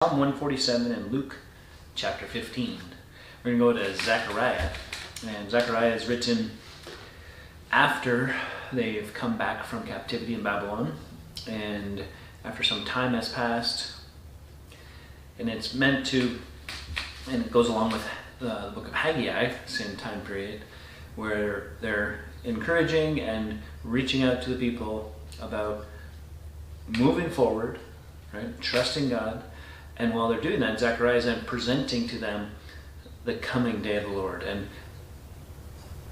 Psalm 147 and Luke chapter 15. We're going to go to Zechariah, and Zechariah is written after they've come back from captivity in Babylon, and after some time has passed, and it's meant to, and it goes along with the book of Haggai, same time period, where they're encouraging and reaching out to the people about moving forward, right, trusting God. And while they're doing that, Zechariah is then presenting to them the coming day of the Lord. And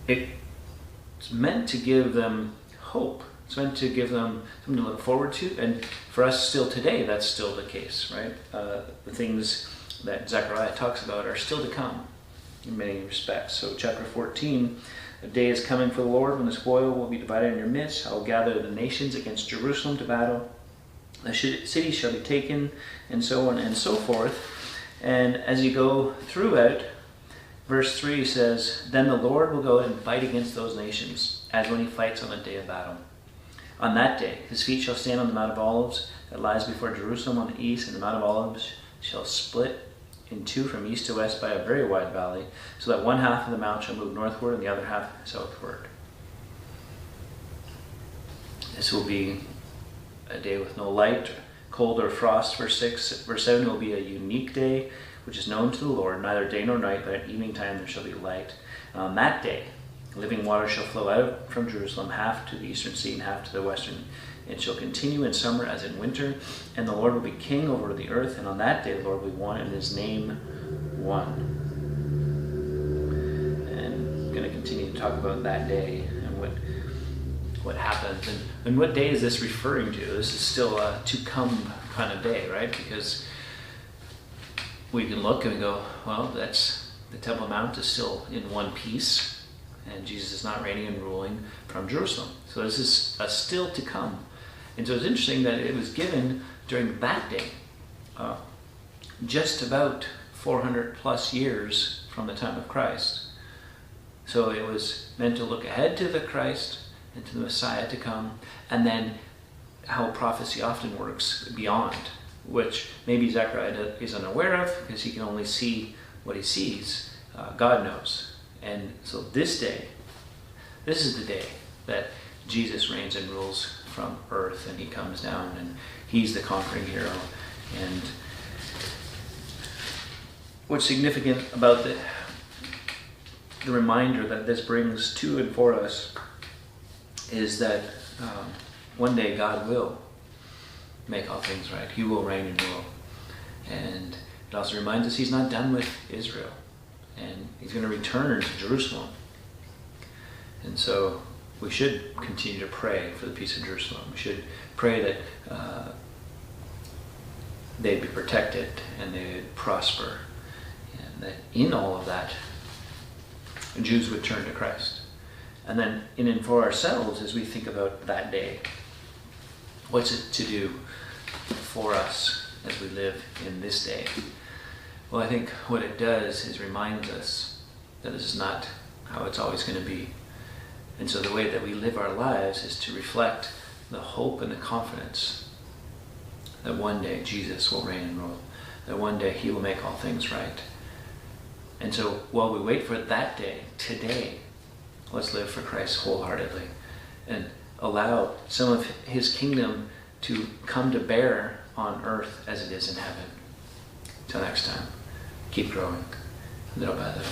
it's meant to give them hope. It's meant to give them something to look forward to. And for us still today, that's still the case, right? The things that Zechariah talks about are still to come in many respects. So chapter 14, a day is coming for the Lord when the spoil will be divided in your midst. I will gather the nations against Jerusalem to battle. The city shall be taken, and so on and so forth. And as you go through it, verse 3 says, Then the Lord will go and fight against those nations, as when he fights on the day of battle. On that day, his feet shall stand on the Mount of Olives that lies before Jerusalem on the east, and the Mount of Olives shall split in two from east to west by a very wide valley, so that one half of the mount shall move northward and the other half southward. This will be a day with no light, cold, or frost. Verse 6. Verse 7 will be a unique day, which is known to the Lord, neither day nor night, but at evening time there shall be light. And on that day, living water shall flow out from Jerusalem, half to the eastern sea and half to the western. It shall continue in summer as in winter, and the Lord will be king over the earth. And on that day the Lord will be one, and his name one. And I'm going to continue to talk about that day and what happens. And what day is this referring to? This is still a to-come kind of day, right? Because we can look and go, well, that's the Temple Mount is still in one piece, and Jesus is not reigning and ruling from Jerusalem. So this is a still to come. And so it's interesting that it was given during that day, just about 400 plus years from the time of Christ. So it was meant to look ahead to the Christ and to the Messiah to come, and then how prophecy often works beyond, which maybe Zechariah is unaware of because he can only see what he sees. God knows. And so this is the day that Jesus reigns and rules from earth, and he comes down, and he's the conquering hero. And what's significant about the reminder that this brings to and for us is that one day God will make all things right. He will reign and rule. And it also reminds us he's not done with Israel. And he's going to return to Jerusalem. And so we should continue to pray for the peace of Jerusalem. We should pray that they'd be protected and they'd prosper. And that in all of that, Jews would turn to Christ. And then in and for ourselves, as we think about that day, what's it to do for us as we live in this day? Well, I think what it does is reminds us that this is not how it's always going to be. And so the way that we live our lives is to reflect the hope and the confidence that one day Jesus will reign and rule, that one day he will make all things right. And so while we wait for that day, today, let's live for Christ wholeheartedly and allow some of his kingdom to come to bear on earth as it is in heaven. Till next time, keep growing little by little.